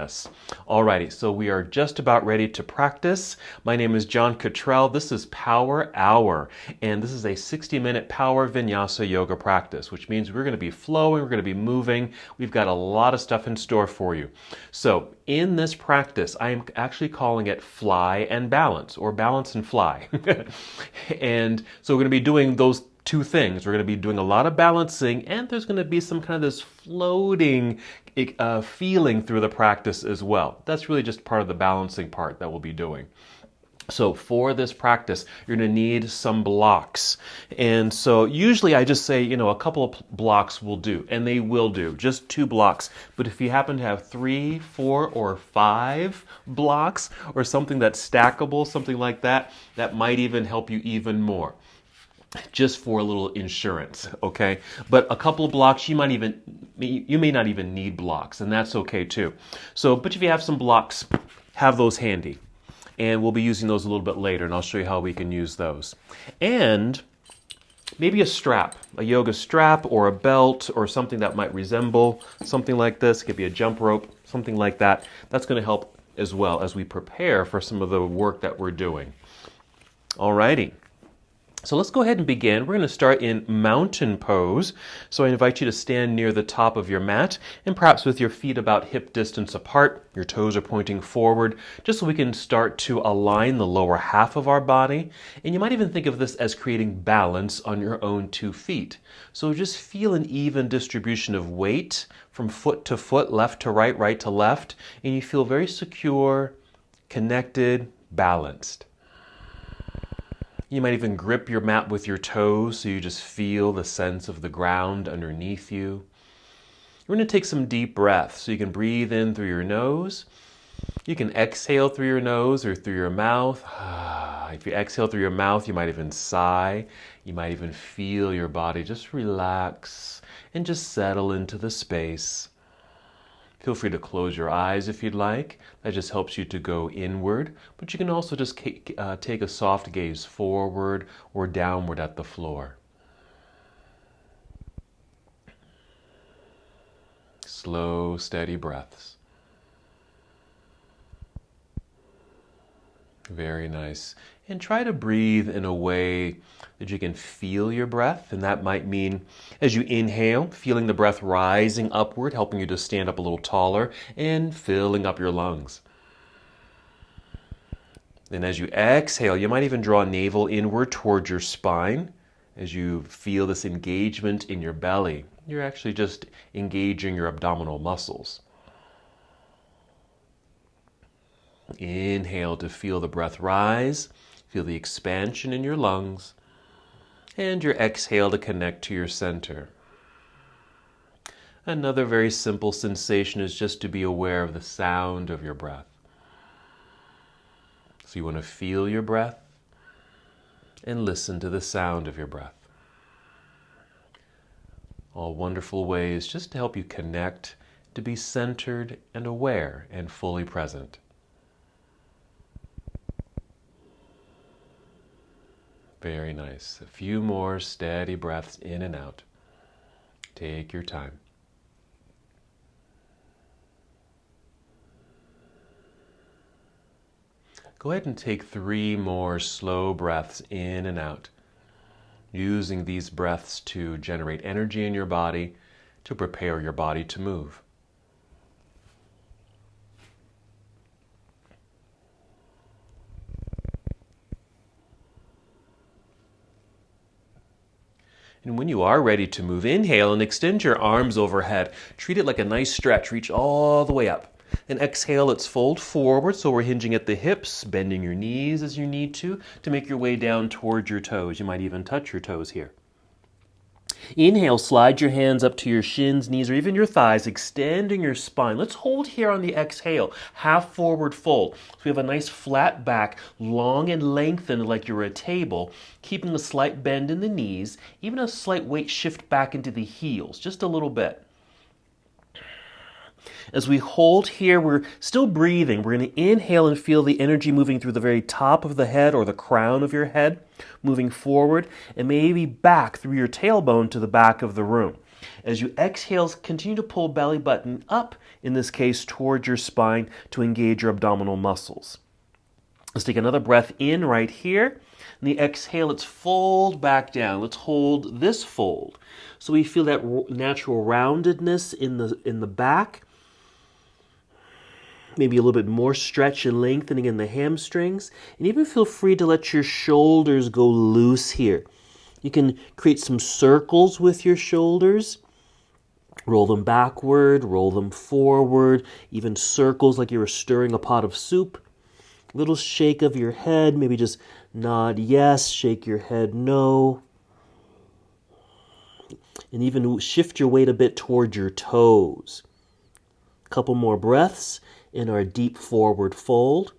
Alrighty, so we are just about ready to practice. My name is John Cottrell. This is Power Hour, and this is a 60-minute power vinyasa yoga practice, which means we're going to be flowing, we're going to be moving. We've got a lot of stuff in store for you. So in this practice, I am actually calling it fly and balance, or balance and fly. And so we're going to be doing those two things. We're going to be doing a lot of balancing, and there's going to be some kind of this floating feeling through the practice as well. That's really just part of the balancing part that we'll be doing. So for this practice, you're going to need some blocks. And so usually I just say, a couple of blocks will do, and they will do, just 2 blocks. But if you happen to have 3, 4, or 5 blocks, or something that's stackable, something like that, that might even help you even more. Just for a little insurance, okay? But a couple of blocks, you may not even need blocks, and that's okay too. But if you have some blocks, have those handy. And we'll be using those a little bit later, and I'll show you how we can use those. And maybe a strap, a yoga strap or a belt or something that might resemble something like this. It could be a jump rope, something like that. That's going to help as well as we prepare for some of the work that we're doing. Alrighty. So let's go ahead and begin. We're going to start in mountain pose. So I invite you to stand near the top of your mat and perhaps with your feet about hip distance apart. Your toes are pointing forward, just so we can start to align the lower half of our body. And you might even think of this as creating balance on your own 2 feet. So just feel an even distribution of weight from foot to foot, left to right, right to left. And you feel very secure, connected, balanced. You might even grip your mat with your toes so you just feel the sense of the ground underneath you. We're going to take some deep breaths. So you can breathe in through your nose. You can exhale through your nose or through your mouth. If you exhale through your mouth, you might even sigh. You might even feel your body just relax and just settle into the space. Feel free to close your eyes if you'd like. That just helps you to go inward. But you can also just take a soft gaze forward or downward at the floor. Slow, steady breaths. Very nice. And try to breathe in a way that you can feel your breath. And that might mean as you inhale, feeling the breath rising upward, helping you to stand up a little taller and filling up your lungs. Then as you exhale, you might even draw navel inward towards your spine. As you feel this engagement in your belly, you're actually just engaging your abdominal muscles. Inhale to feel the breath rise, feel the expansion in your lungs, and your exhale to connect to your center. Another very simple sensation is just to be aware of the sound of your breath. So you want to feel your breath and listen to the sound of your breath. All wonderful ways just to help you connect, to be centered and aware and fully present. Very nice. A few more steady breaths in and out. Take your time. Go ahead and take 3 more slow breaths in and out, using these breaths to generate energy in your body, to prepare your body to move. And when you are ready to move, inhale and extend your arms overhead. Treat it like a nice stretch. Reach all the way up. And exhale, let's fold forward. So we're hinging at the hips, bending your knees as you need to make your way down towards your toes. You might even touch your toes here. Inhale, slide your hands up to your shins, knees, or even your thighs, extending your spine. Let's hold here on the exhale, half forward fold. So we have a nice flat back, long and lengthened like you're a table, keeping a slight bend in the knees, even a slight weight shift back into the heels, just a little bit. As we hold here, we're still breathing. We're going to inhale and feel the energy moving through the very top of the head or the crown of your head, moving forward and maybe back through your tailbone to the back of the room. As you exhale, continue to pull belly button up in this case towards your spine to engage your abdominal muscles. Let's take another breath in right here. And the exhale, let's fold back down. Let's hold this fold. So we feel that natural roundedness in the back. Maybe a little bit more stretch and lengthening in the hamstrings. And even feel free to let your shoulders go loose here. You can create some circles with your shoulders. Roll them backward, roll them forward, even circles like you were stirring a pot of soup. Little shake of your head, maybe just nod yes, shake your head no. And even shift your weight a bit toward your toes. A couple more breaths in our deep forward fold.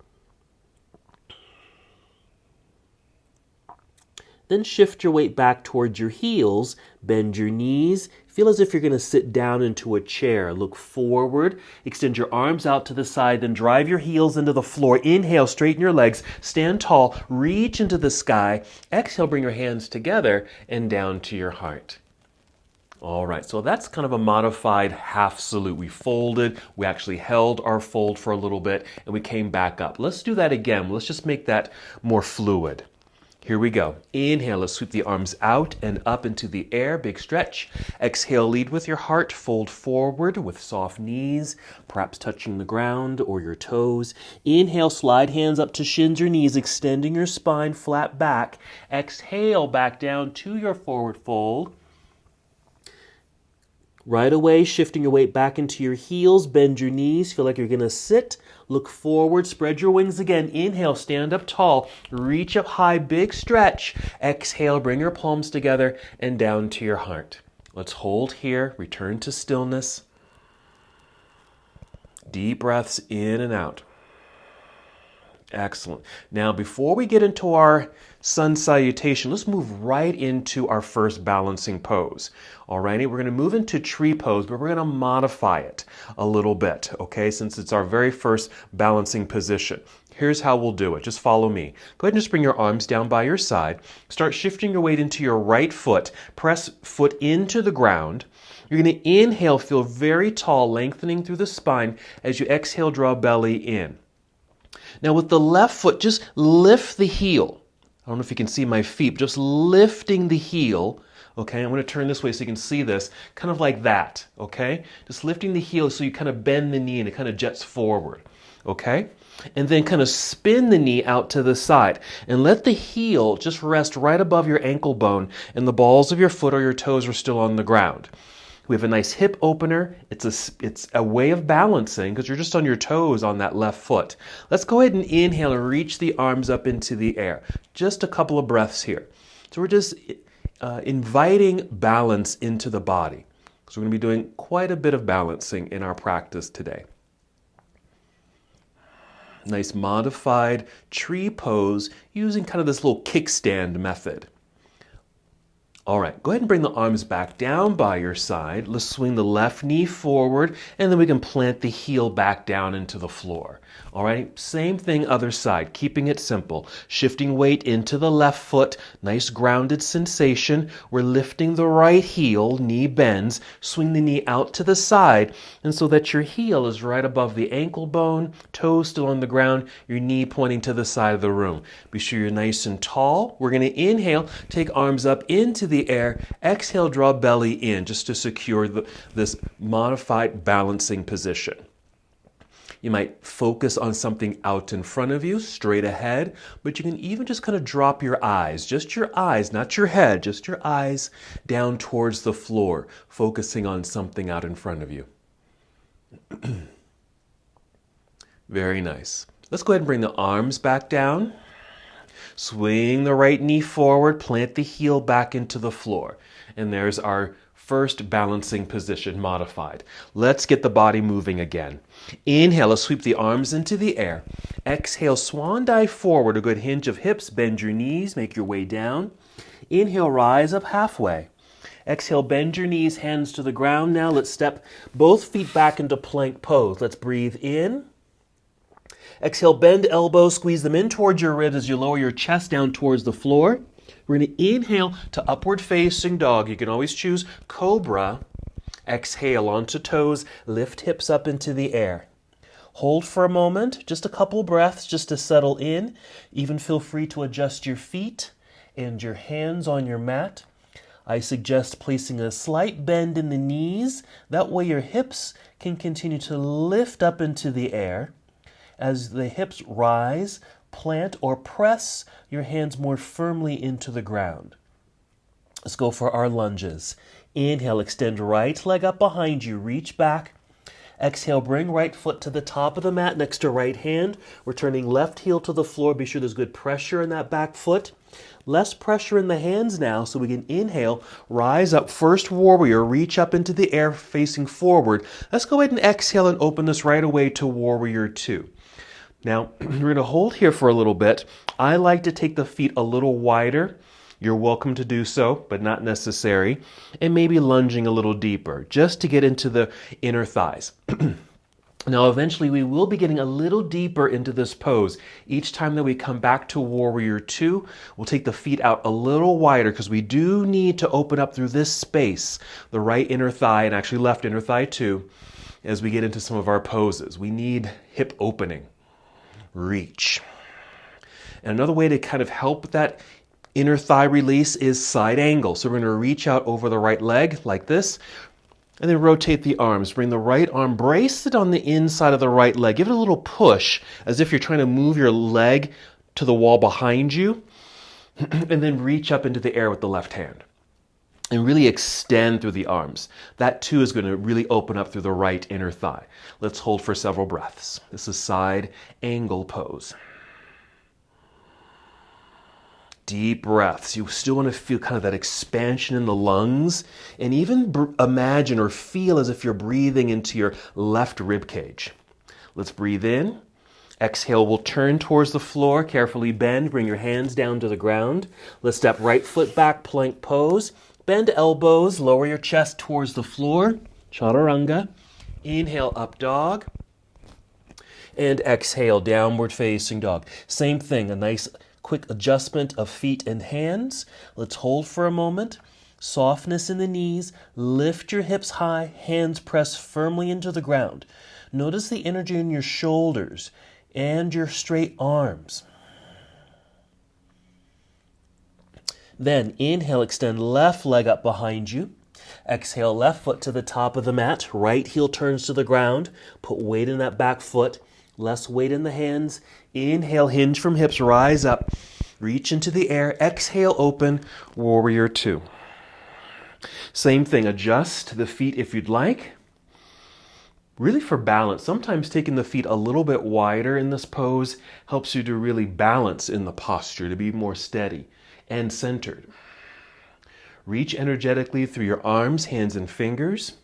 Then shift your weight back towards your heels, bend your knees, feel as if you're going to sit down into a chair. Look forward, extend your arms out to the side, then drive your heels into the floor. Inhale, straighten your legs, stand tall, reach into the sky. Exhale, bring your hands together and down to your heart. All right, so that's kind of a modified half salute. We folded, we actually held our fold for a little bit, and we came back up. Let's do that again. Let's just make that more fluid. Here we go. Inhale, let's sweep the arms out and up into the air, big stretch. Exhale, lead with your heart, fold forward with soft knees, perhaps touching the ground or your toes. Inhale, slide hands up to shins or knees, extending your spine flat back. Exhale, back down to your forward fold. Right away, shifting your weight back into your heels, bend your knees, feel like you're going to sit. Look forward, spread your wings again. Inhale, stand up tall, reach up high, big stretch. Exhale, bring your palms together and down to your heart. Let's hold here, return to stillness. Deep breaths in and out. Excellent. Now, before we get into our sun salutation, let's move right into our first balancing pose. Alrighty, we're going to move into tree pose, but we're going to modify it a little bit, okay, since it's our very first balancing position. Here's how we'll do it. Just follow me. Go ahead and just bring your arms down by your side. Start shifting your weight into your right foot. Press foot into the ground. You're going to inhale, feel very tall, lengthening through the spine. As you exhale, draw belly in. Now with the left foot, just lift the heel. I don't know if you can see my feet, just lifting the heel. Okay, I'm going to turn this way so you can see this, kind of like that, okay? Just lifting the heel so you kind of bend the knee and it kind of jets forward, okay? And then kind of spin the knee out to the side and let the heel just rest right above your ankle bone and the balls of your foot or your toes are still on the ground. We have a nice hip opener. It's a way of balancing because you're just on your toes on that left foot. Let's go ahead and inhale and reach the arms up into the air. Just a couple of breaths here. So we're just inviting balance into the body. So we're going to be doing quite a bit of balancing in our practice today. Nice modified tree pose using kind of this little kickstand method. All right, go ahead and bring the arms back down by your side. Let's swing the left knee forward, and then we can plant the heel back down into the floor. All right, same thing other side, keeping it simple. Shifting weight into the left foot, nice grounded sensation. We're lifting the right heel, knee bends, swing the knee out to the side, and so that your heel is right above the ankle bone, toes still on the ground, your knee pointing to the side of the room. Be sure you're nice and tall. We're going to inhale, take arms up into the air, exhale, draw belly in just to secure this modified balancing position. You might focus on something out in front of you, straight ahead, but you can even just kind of drop your eyes, just your eyes, not your head, just your eyes down towards the floor, focusing on something out in front of you. Very nice. Let's go ahead and bring the arms back down. Swing the right knee forward, plant the heel back into the floor. And there's our first balancing position modified. Let's get the body moving again. Inhale, let's sweep the arms into the air. Exhale, swan dive forward, a good hinge of hips, bend your knees, make your way down. Inhale, rise up halfway. Exhale, bend your knees, hands to the ground. Now let's step both feet back into plank pose. Let's breathe in. Exhale, bend elbows, squeeze them in towards your ribs as you lower your chest down towards the floor. We're going to inhale to upward facing dog. You can always choose cobra. Exhale onto toes, lift hips up into the air. Hold for a moment, just a couple breaths just to settle in. Even feel free to adjust your feet and your hands on your mat. I suggest placing a slight bend in the knees. That way your hips can continue to lift up into the air. As the hips rise, plant or press your hands more firmly into the ground. Let's go for our lunges. Inhale, extend right leg up behind you, reach back. Exhale, bring right foot to the top of the mat next to right hand. We're turning left heel to the floor. Be sure there's good pressure in that back foot. Less pressure in the hands now, so we can inhale, rise up, first warrior, reach up into the air facing forward. Let's go ahead and exhale and open this right away to warrior two. Now, we're going to hold here for a little bit. I like to take the feet a little wider. You're welcome to do so, but not necessary. And maybe lunging a little deeper, just to get into the inner thighs. Now, eventually, we will be getting a little deeper into this pose. Each time that we come back to warrior two, we'll take the feet out a little wider because we do need to open up through this space, the right inner thigh and actually left inner thigh too, as we get into some of our poses. We need hip opening. Reach. And another way to kind of help with that inner thigh release is side angle. So we're going to reach out over the right leg like this, and then rotate the arms. Bring the right arm, brace it on the inside of the right leg. Give it a little push as if you're trying to move your leg to the wall behind you, and then reach up into the air with the left hand. And really extend through the arms. That too is going to really open up through the right inner thigh. Let's hold for several breaths. This is side angle pose. Deep breaths. You still want to feel kind of that expansion in the lungs, and even imagine or feel as if you're breathing into your left rib cage. Let's breathe in. Exhale, we'll turn towards the floor. Carefully bend. Bring your hands down to the ground. Let's step right foot back, plank pose. Bend elbows. Lower your chest towards the floor. Chaturanga. Inhale, up dog. And exhale, downward facing dog. Same thing, a nice quick adjustment of feet and hands. Let's hold for a moment. Softness in the knees. Lift your hips high. Hands press firmly into the ground. Notice the energy in your shoulders and your straight arms. Then inhale, extend left leg up behind you. Exhale, left foot to the top of the mat. Right heel turns to the ground. Put weight in that back foot. Less weight in the hands. Inhale, hinge from hips, rise up. Reach into the air. Exhale, open, warrior two. Same thing, adjust the feet if you'd like. Really for balance. Sometimes taking the feet a little bit wider in this pose helps you to really balance in the posture, to be more steady and centered. Reach energetically through your arms, hands, and fingers.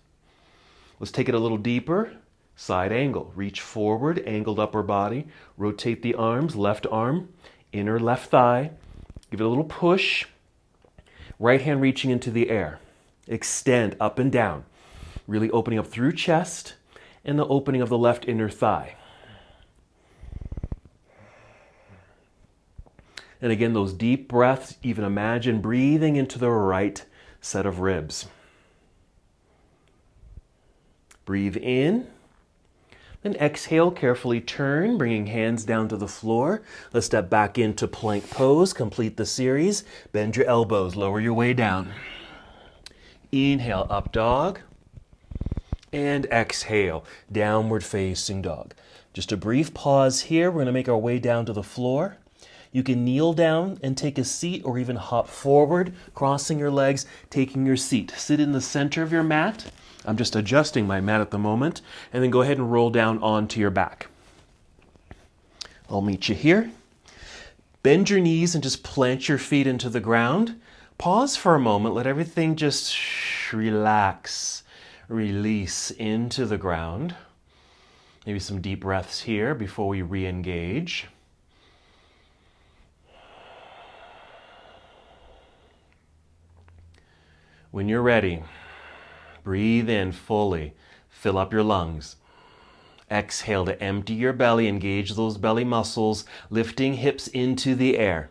Let's take it a little deeper. Side angle. Reach forward, angled upper body. Rotate the arms, left arm, inner left thigh. Give it a little push. Right hand reaching into the air. Extend up and down. Really opening up through chest and the opening of the left inner thigh. And again, those deep breaths, even imagine breathing into the right set of ribs. Breathe in. Then exhale, carefully turn, bringing hands down to the floor. Let's step back into plank pose, complete the series. Bend your elbows, lower your way down. Inhale, up dog. And exhale, downward facing dog. Just a brief pause here. We're going to make our way down to the floor. You can kneel down and take a seat or even hop forward, crossing your legs, taking your seat. Sit in the center of your mat. I'm just adjusting my mat at the moment. And then go ahead and roll down onto your back. I'll meet you here. Bend your knees and just plant your feet into the ground. Pause for a moment. Let everything just relax, release into the ground. Maybe some deep breaths here before we re-engage. When you're ready, breathe in fully. Fill up your lungs. Exhale to empty your belly. Engage those belly muscles, lifting hips into the air.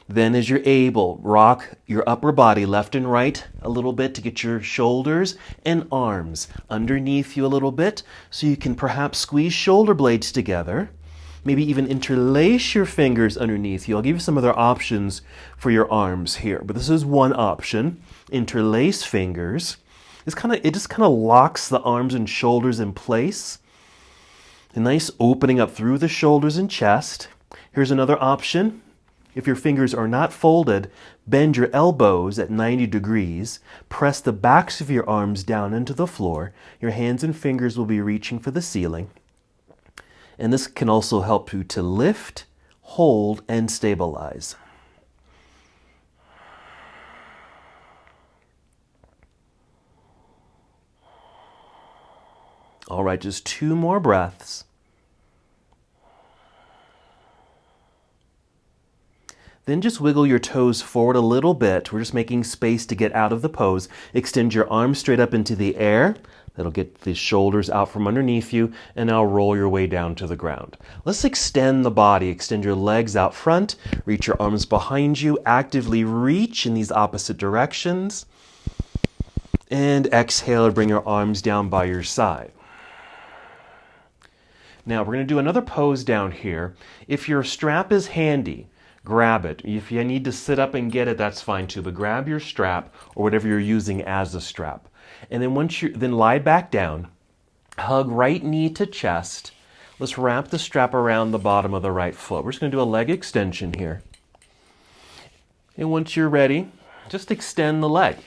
Then as you're able, rock your upper body left and right a little bit to get your shoulders and arms underneath you a little bit so you can perhaps squeeze shoulder blades together. Maybe even interlace your fingers underneath you. I'll give you some other options for your arms here, but this is one option. Interlace fingers. It just kind of locks the arms and shoulders in place. A nice opening up through the shoulders and chest. Here's another option. If your fingers are not folded, bend your elbows at 90 degrees. Press the backs of your arms down into the floor. Your hands and fingers will be reaching for the ceiling. And this can also help you to lift, hold, and stabilize. All right, just 2 more breaths. Then just wiggle your toes forward a little bit. We're just making space to get out of the pose. Extend your arms straight up into the air. That'll get the shoulders out from underneath you, and now roll your way down to the ground. Let's extend the body. Extend your legs out front. Reach your arms behind you. Actively reach in these opposite directions. And exhale, bring your arms down by your side. Now we're going to do another pose down here. If your strap is handy, grab it. If you need to sit up and get it, that's fine too, but grab your strap or whatever you're using as a strap. And then lie back down, hug right knee to chest. Let's wrap the strap around the bottom of the right foot. We're just going to do a leg extension here. And once you're ready, just extend the leg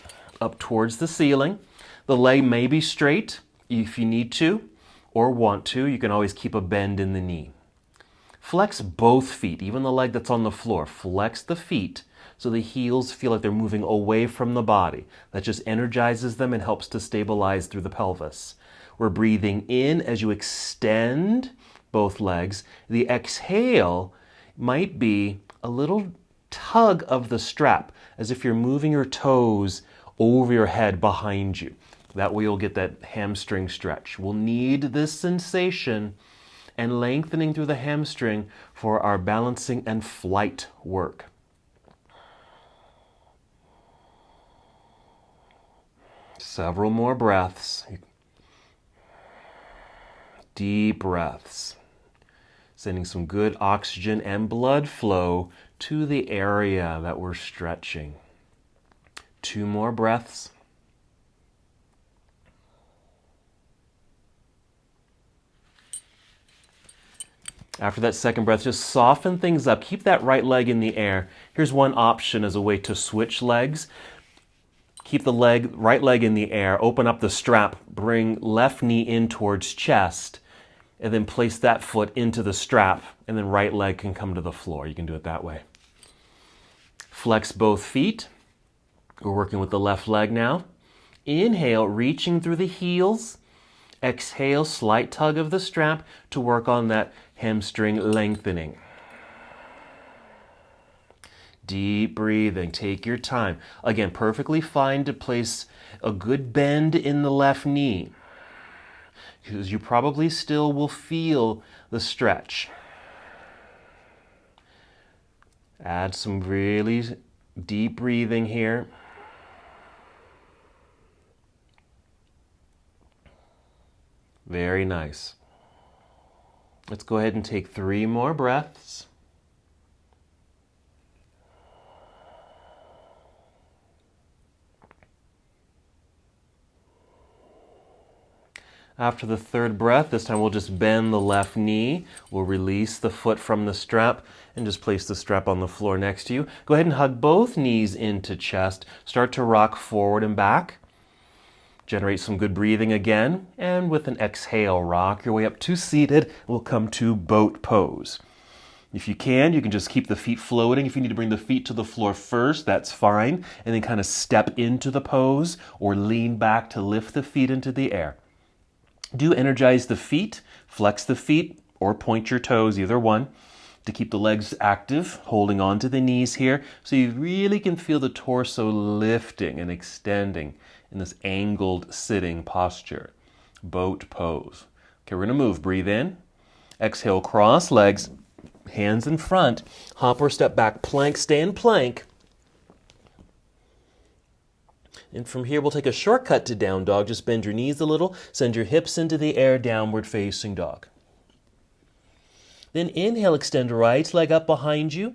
up towards the ceiling. The leg may be straight if you need to or want to. You can always keep a bend in the knee. Flex both feet, even the leg that's on the floor. Flex the feet so the heels feel like they're moving away from the body. That just energizes them and helps to stabilize through the pelvis. We're breathing in as you extend both legs. The exhale might be a little tug of the strap, as if you're moving your toes over your head behind you. That way you'll get that hamstring stretch. We'll need this sensation and lengthening through the hamstring for our balancing and flight work. Several more breaths. Deep breaths. Sending some good oxygen and blood flow to the area that we're stretching. 2 more breaths. After that second breath, just soften things up. Keep that right leg in the air. Here's one option as a way to switch legs. Keep the right leg in the air. Open up the strap. Bring left knee in towards chest. And then place that foot into the strap. And then right leg can come to the floor. You can do it that way. Flex both feet. We're working with the left leg now. Inhale, reaching through the heels. Exhale, slight tug of the strap to work on that hamstring lengthening. Deep breathing. Take your time. Again, perfectly fine to place a good bend in the left knee, because you probably still will feel the stretch. Add some really deep breathing here. Very nice. Let's go ahead and take 3 more breaths. After the third breath, this time we'll just bend the left knee. We'll release the foot from the strap and just place the strap on the floor next to you. Go ahead and hug both knees into chest. Start to rock forward and back. Generate some good breathing again, and with an exhale, rock your way up to seated. We'll come to boat pose. If you can just keep the feet floating. If you need to bring the feet to the floor first, that's fine, and then kind of step into the pose or lean back to lift the feet into the air. Do energize the feet, flex the feet, or point your toes, either one, to keep the legs active, holding on to the knees here, so you really can feel the torso lifting and extending in this angled sitting posture. Boat pose. Okay, we're going to move. Breathe in. Exhale, cross legs. hands in front, hop or step back, plank, stay in plank. And from here, we'll take a shortcut to down dog. Just bend your knees a little, send your hips into the air, downward facing dog. Then inhale, extend right leg up behind you.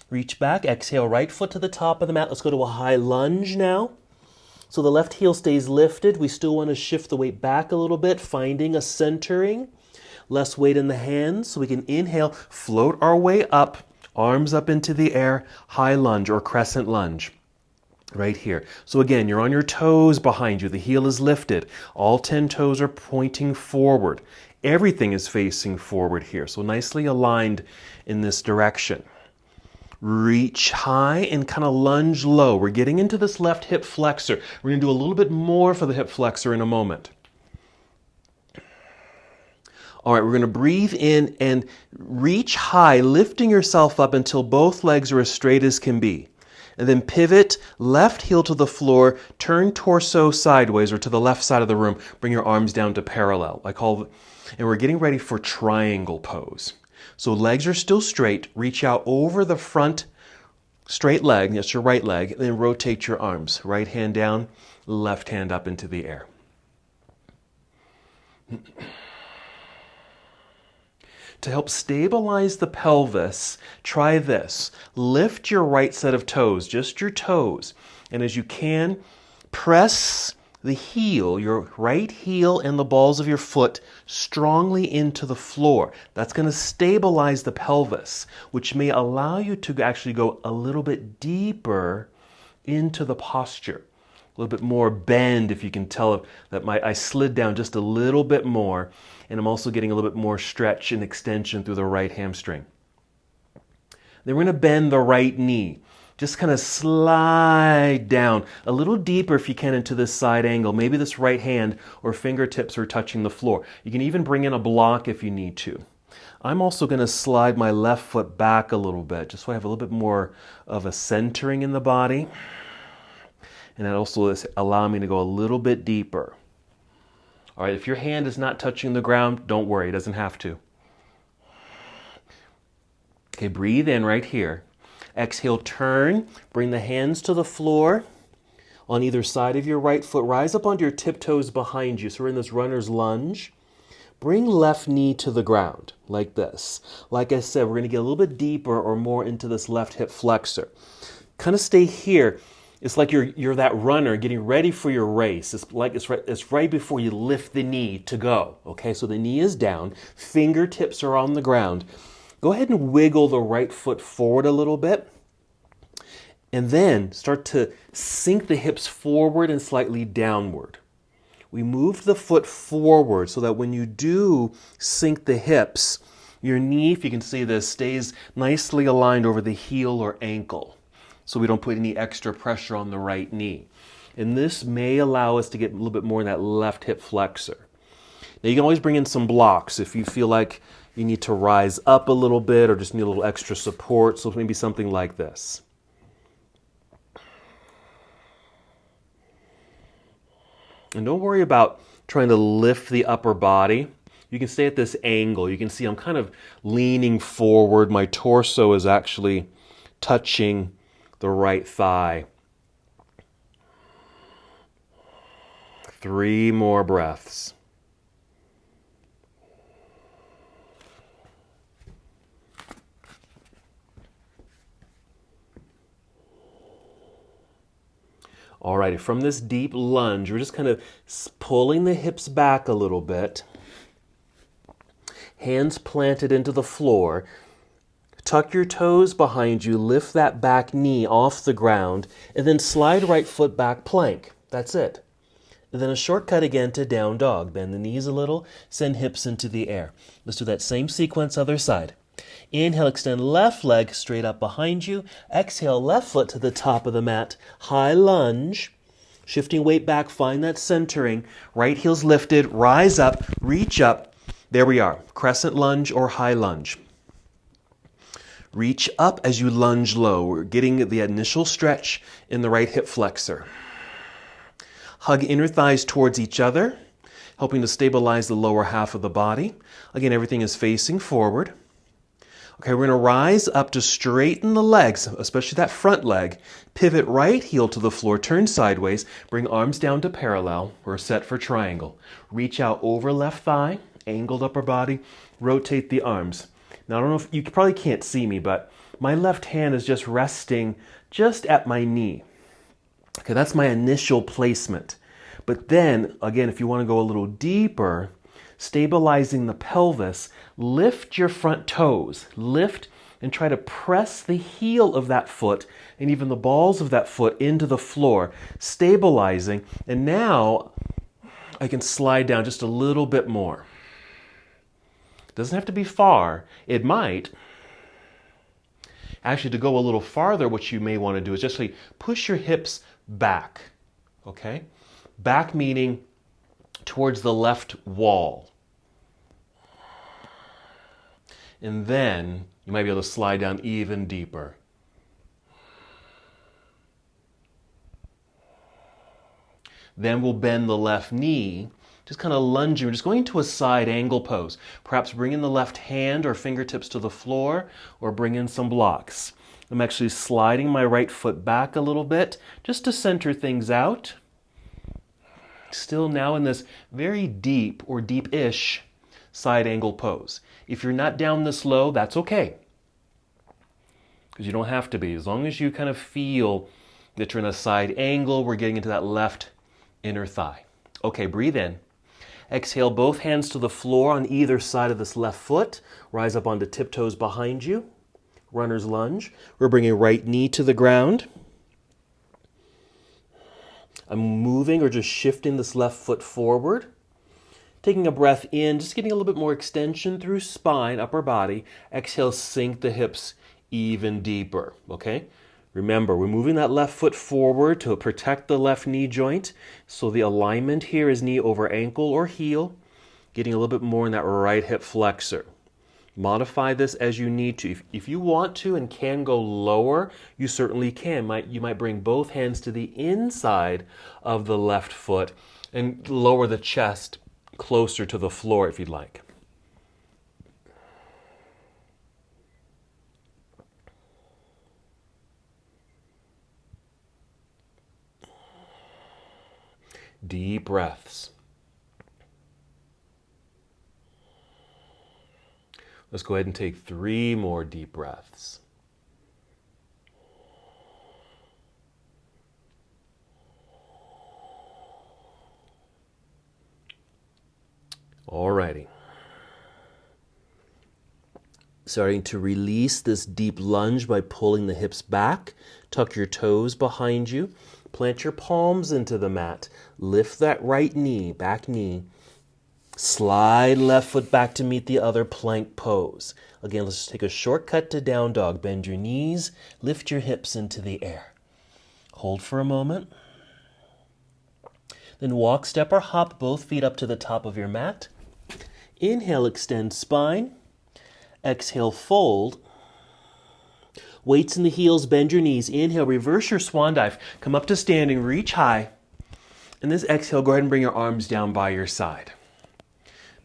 Reach back, exhale, right foot to the top of the mat. Let's go to a high lunge now. So the left heel stays lifted. We still want to shift the weight back a little bit, finding a centering. Less weight in the hands, so we can inhale, float our way up, arms up into the air, high lunge or crescent lunge. Right here. So again, you're on your toes behind you. The heel is lifted. All 10 toes are pointing forward. Everything is facing forward here. So nicely aligned in this direction. Reach high and kind of lunge low. We're getting into this left hip flexor. We're going to do a little bit more for the hip flexor in a moment. All right, we're going to breathe in and reach high, lifting yourself up until both legs are as straight as can be. And then pivot, left heel to the floor, turn torso sideways or to the left side of the room. Bring your arms down to parallel. And we're getting ready for triangle pose. So legs are still straight. Reach out over the front straight leg, that's your right leg, and then rotate your arms. Right hand down, left hand up into the air. To help stabilize the pelvis, try this. Lift your right set of toes, just your toes. And as you can, press the heel, your right heel and the balls of your foot strongly into the floor. That's going to stabilize the pelvis, which may allow you to actually go a little bit deeper into the posture. A little bit more bend, if you can tell that I slid down just a little bit more, and I'm also getting a little bit more stretch and extension through the right hamstring. Then we're going to bend the right knee. Just kind of slide down a little deeper if you can into this side angle. Maybe this right hand or fingertips are touching the floor. You can even bring in a block if you need to. I'm also going to slide my left foot back a little bit, just so I have a little bit more of a centering in the body. And that also is allowing me to go a little bit deeper. All right, if your hand is not touching the ground, don't worry, it doesn't have to. Okay, breathe in right here. Exhale, turn, bring the hands to the floor on either side of your right foot. Rise up onto your tiptoes behind you. So we're in this runner's lunge. Bring left knee to the ground, like this. Like I said, we're going to get a little bit deeper or more into this left hip flexor. Kind of stay here. It's like you're that runner getting ready for your race. It's right before you lift the knee to go. Okay, so the knee is down, fingertips are on the ground. Go ahead and wiggle the right foot forward a little bit. And then start to sink the hips forward and slightly downward. We move the foot forward so that when you do sink the hips, your knee, if you can see this, stays nicely aligned over the heel or ankle, so we don't put any extra pressure on the right knee. And this may allow us to get a little bit more in that left hip flexor. Now you can always bring in some blocks if you feel like you need to rise up a little bit or just need a little extra support, so maybe something like this. And don't worry about trying to lift the upper body. You can stay at this angle. You can see I'm kind of leaning forward. My torso is actually touching the right thigh. 3 more breaths. All right, from this deep lunge, we're just kind of pulling the hips back a little bit. Hands planted into the floor. Tuck your toes behind you, lift that back knee off the ground, and then slide right foot back plank. That's it. And then a shortcut again to down dog. Bend the knees a little, send hips into the air. Let's do that same sequence other side. Inhale, extend left leg straight up behind you. Exhale, left foot to the top of the mat. High lunge. Shifting weight back, find that centering. Right heel's lifted, rise up, reach up. There we are. Crescent lunge or high lunge. Reach up as you lunge low. We're getting the initial stretch in the right hip flexor. Hug inner thighs towards each other, helping to stabilize the lower half of the body. Again, everything is facing forward. Okay, we're going to rise up to straighten the legs, especially that front leg. Pivot right heel to the floor, turn sideways, bring arms down to parallel. We're set for triangle. Reach out over left thigh, angled upper body, rotate the arms. Now, I don't know if you probably can't see me, but my left hand is just resting just at my knee. Okay, that's my initial placement. But then, again, if you want to go a little deeper, stabilizing the pelvis, lift your front toes. Lift and try to press the heel of that foot and even the balls of that foot into the floor, stabilizing. And now I can slide down just a little bit more. Doesn't have to be far. It might. Actually, to go a little farther, what you may want to do is just push your hips back. Okay? Back meaning towards the left wall. And then you might be able to slide down even deeper. Then we'll bend the left knee, just kind of lunging. We're just going into a side angle pose. Perhaps bring in the left hand or fingertips to the floor, or bring in some blocks. I'm actually sliding my right foot back a little bit just to center things out. Still now in this very deep or deep-ish side angle pose. If you're not down this low, that's okay. Because you don't have to be. As long as you kind of feel that you're in a side angle, we're getting into that left inner thigh. Okay, breathe in. Exhale, both hands to the floor on either side of this left foot. Rise up onto tiptoes behind you. Runner's lunge. We're bringing right knee to the ground. I'm moving or just shifting this left foot forward. Taking a breath in, just getting a little bit more extension through spine, upper body. Exhale, sink the hips even deeper, okay? Remember, we're moving that left foot forward to protect the left knee joint. So the alignment here is knee over ankle or heel, getting a little bit more in that right hip flexor. Modify this as you need to. If you want to and can go lower, you certainly can. You might bring both hands to the inside of the left foot and lower the chest closer to the floor if you'd like. Deep breaths. Let's go ahead and take 3 more deep breaths. Alrighty. Starting to release this deep lunge by pulling the hips back. Tuck your toes behind you. Plant your palms into the mat. Lift that right knee, back knee. Slide left foot back to meet the other plank pose. Again, let's just take a shortcut to down dog. Bend your knees, lift your hips into the air. Hold for a moment. Then walk, step, or hop both feet up to the top of your mat. Inhale, extend spine. Exhale, fold. Weights in the heels, bend your knees. Inhale, reverse your swan dive. Come up to standing, reach high. And this exhale, go ahead and bring your arms down by your side.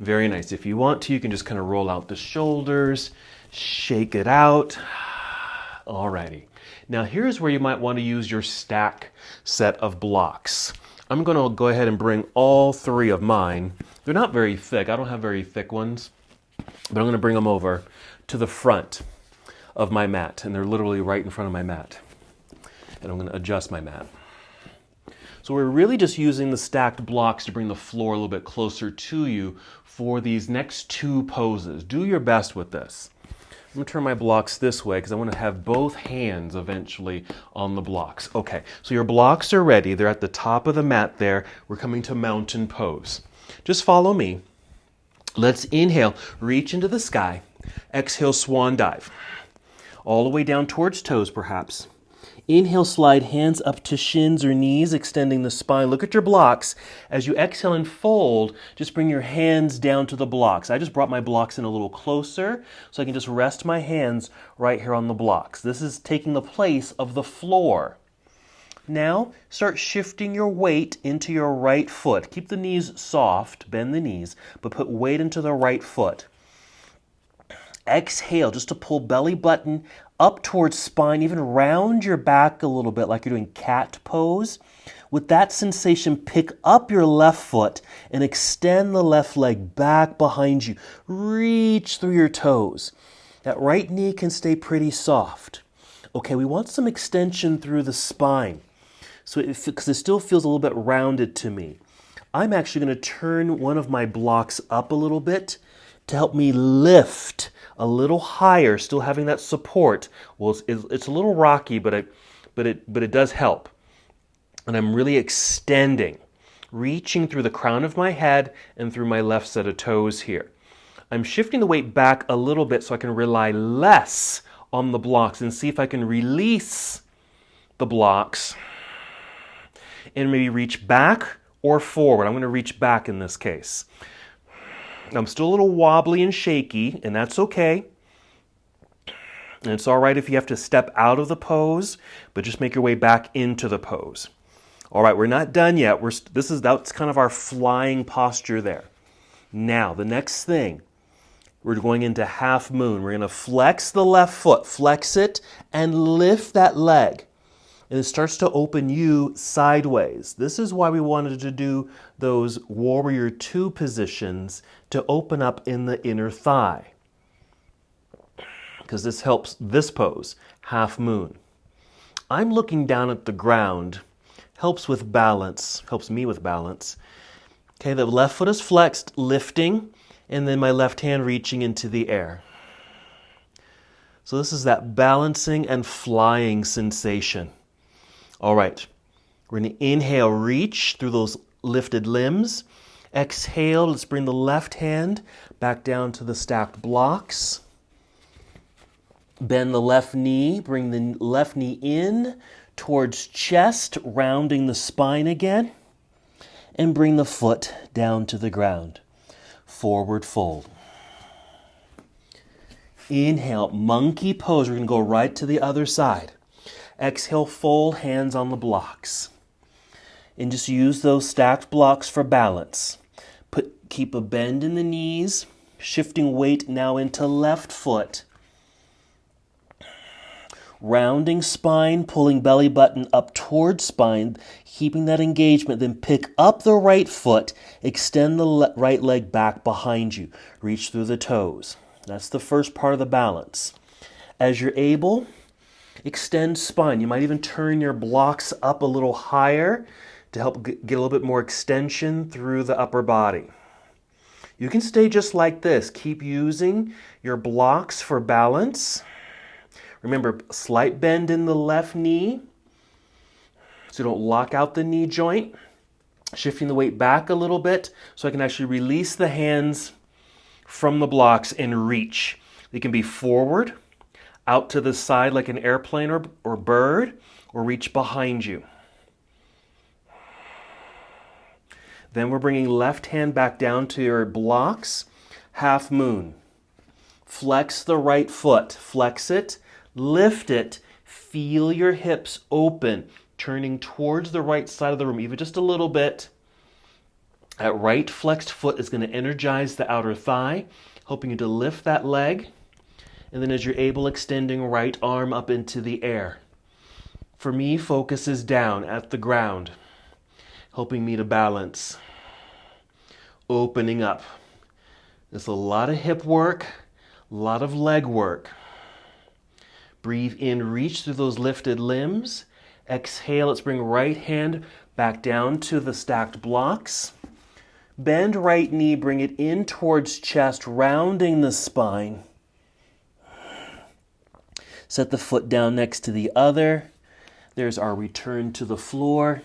Very nice. If you want to, you can just kind of roll out the shoulders, shake it out. Alrighty. Now here's where you might want to use your stack set of blocks. I'm going to go ahead and bring all 3 of mine. They're not very thick. I don't have very thick ones. But I'm going to bring them over to the front of my mat. And they're literally right in front of my mat. And I'm going to adjust my mat. So we're really just using the stacked blocks to bring the floor a little bit closer to you for these next 2 poses. Do your best with this. I'm going to turn my blocks this way because I want to have both hands eventually on the blocks. Okay, so your blocks are ready. They're at the top of the mat there. We're coming to mountain pose. Just follow me. Let's inhale, reach into the sky. Exhale, swan dive. All the way down towards toes perhaps. Inhale, slide hands up to shins or knees, extending the spine. Look at your blocks. As you exhale and fold, just bring your hands down to the blocks. I just brought my blocks in a little closer so I can just rest my hands right here on the blocks. This is taking the place of the floor. Now, start shifting your weight into your right foot. Keep the knees soft, bend the knees, but put weight into the right foot. Exhale just to pull belly button up towards spine, even round your back a little bit like you're doing cat pose. With that sensation, pick up your left foot and extend the left leg back behind you. Reach through your toes. That right knee can stay pretty soft. Okay, we want some extension through the spine. So because it still feels a little bit rounded to me. I'm actually going to turn one of my blocks up a little bit to help me lift a little higher, still having that support. Well, it's a little rocky, but it does help. And I'm really extending, reaching through the crown of my head and through my left set of toes here. I'm shifting the weight back a little bit so I can rely less on the blocks and see if I can release the blocks and maybe reach back or forward. I'm going to reach back in this case. I'm still a little wobbly and shaky, and that's okay. And it's all right if you have to step out of the pose, but just make your way back into the pose. All right, we're not done yet. That's kind of our flying posture there. Now, the next thing, we're going into half moon. We're going to flex the left foot, flex it, and lift that leg. And it starts to open you sideways. This is why we wanted to do those warrior two positions to open up in the inner thigh. Because this helps this pose, half moon. I'm looking down at the ground. Helps with balance, helps me with balance. Okay, the left foot is flexed, lifting, and then my left hand reaching into the air. So this is that balancing and flying sensation. All right, we're going to inhale, reach through those lifted limbs. Exhale, let's bring the left hand back down to the stacked blocks. Bend the left knee, bring the left knee in towards chest, rounding the spine again, and bring the foot down to the ground. Forward fold. Inhale, monkey pose. We're going to go right to the other side. Exhale, fold, hands on the blocks. And just use those stacked blocks for balance. Keep a bend in the knees, shifting weight now into left foot. Rounding spine, pulling belly button up towards spine, keeping that engagement. Then pick up the right foot, extend the right leg back behind you. Reach through the toes. That's the first part of the balance. As you're able, extend spine. You might even turn your blocks up a little higher to help get a little bit more extension through the upper body. You can stay just like this. Keep using your blocks for balance. Remember, slight bend in the left knee so you don't lock out the knee joint. Shifting the weight back a little bit so I can actually release the hands from the blocks and reach. They can be forward, out to the side like an airplane or bird, or reach behind you. Then we're bringing left hand back down to your blocks, half moon. Flex the right foot, flex it. Lift it, feel your hips open, turning towards the right side of the room, even just a little bit. That right flexed foot is going to energize the outer thigh, helping you to lift that leg. And then as you're able, extending right arm up into the air. For me, focus is down at the ground, helping me to balance. Opening up. There's a lot of hip work, a lot of leg work. Breathe in, reach through those lifted limbs. Exhale, let's bring right hand back down to the stacked blocks. Bend right knee, bring it in towards chest, rounding the spine. Set the foot down next to the other. There's our return to the floor.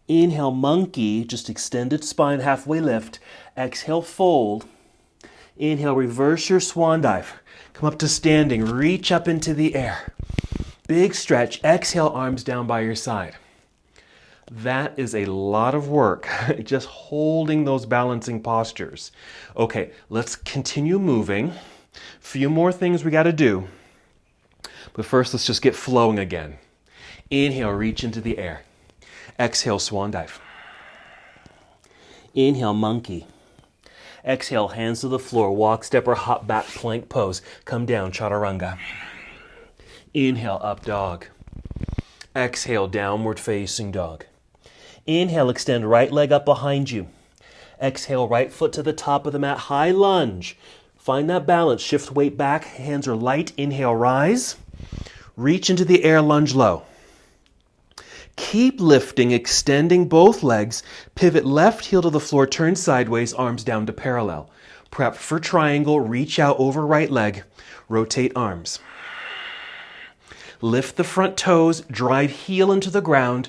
Inhale, monkey, just extended spine, halfway lift. Exhale, fold. Inhale, reverse your swan dive. Come up to standing, reach up into the air. Big stretch, exhale, arms down by your side. That is a lot of work, just holding those balancing postures. Okay, let's continue moving. Few more things we got to do. But first, let's just get flowing again. Inhale, reach into the air. Exhale, swan dive. Inhale, monkey. Exhale, hands to the floor, walk, step, or hop back, plank pose. Come down, chaturanga. Inhale, up dog. Exhale, downward facing dog. Inhale, extend right leg up behind you. Exhale, right foot to the top of the mat, high lunge. Find that balance, shift weight back, hands are light. Inhale, rise. Reach into the air, lunge low. Keep lifting, extending both legs. Pivot left heel to the floor, turn sideways, arms down to parallel. Prep for triangle, reach out over right leg, rotate arms. Lift the front toes, drive heel into the ground.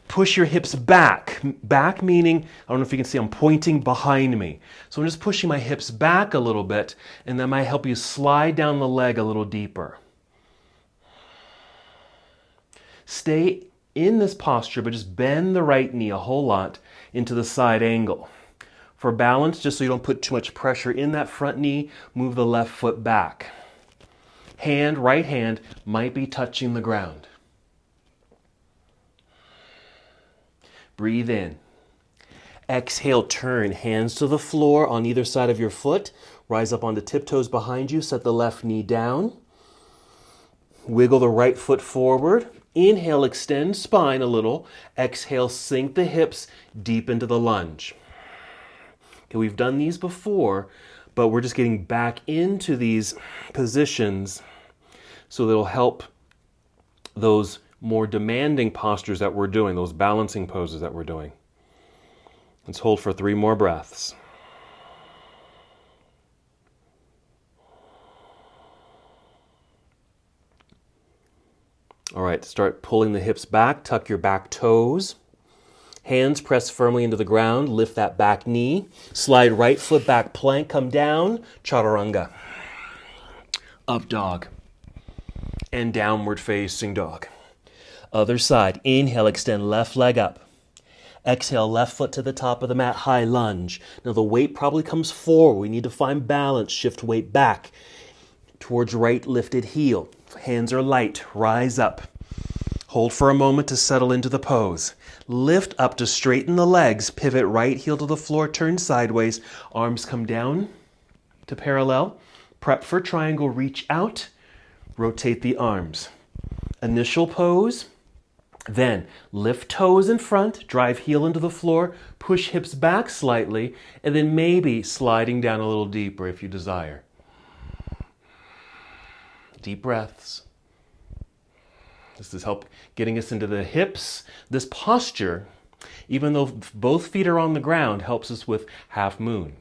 Push your hips back. Back meaning, I don't know if you can see, I'm pointing behind me. So I'm just pushing my hips back a little bit, and that might help you slide down the leg a little deeper. Stay in this posture, but just bend the right knee a whole lot into the side angle. For balance, just so you don't put too much pressure in that front knee, move the left foot back. Right hand might be touching the ground. Breathe in. Exhale, turn, hands to the floor on either side of your foot. Rise up onto tiptoes behind you, set the left knee down. Wiggle the right foot forward. Inhale, extend spine a little. Exhale, sink the hips deep into the lunge. Okay, we've done these before, but we're just getting back into these positions so that'll help those more demanding postures that we're doing, those balancing poses that we're doing. Let's hold for 3 more breaths. All right, start pulling the hips back, tuck your back toes. Hands press firmly into the ground, lift that back knee. Slide right foot back, plank, come down, chaturanga. Up dog. And downward facing dog. Other side, inhale, extend left leg up. Exhale, left foot to the top of the mat, high lunge. Now the weight probably comes forward. We need to find balance, shift weight back towards right lifted heel. Hands are light, rise up. Hold for a moment to settle into the pose. Lift up to straighten the legs, pivot right heel to the floor, turn sideways. Arms come down to parallel. Prep for triangle, reach out, rotate the arms. Initial pose, then lift toes in front, drive heel into the floor, push hips back slightly, and then maybe sliding down a little deeper if you desire. Deep breaths. This is help getting us into the hips. This posture, even though both feet are on the ground, helps us with half moon.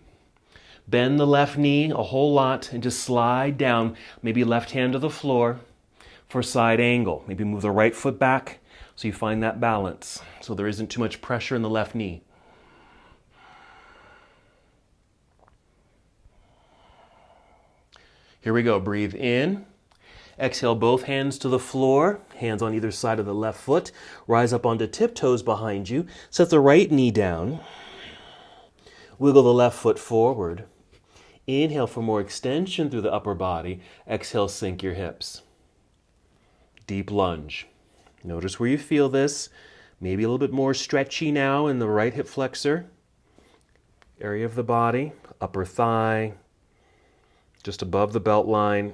Bend the left knee a whole lot and just slide down, maybe left hand to the floor for side angle. Maybe move the right foot back so you find that balance, so there isn't too much pressure in the left knee. Here we go. Breathe in. Exhale, both hands to the floor, hands on either side of the left foot. Rise up onto tiptoes behind you. Set the right knee down. Wiggle the left foot forward. Inhale for more extension through the upper body. Exhale, sink your hips. Deep lunge. Notice where you feel this. Maybe a little bit more stretchy now in the right hip flexor. Area of the body, upper thigh, just above the belt line.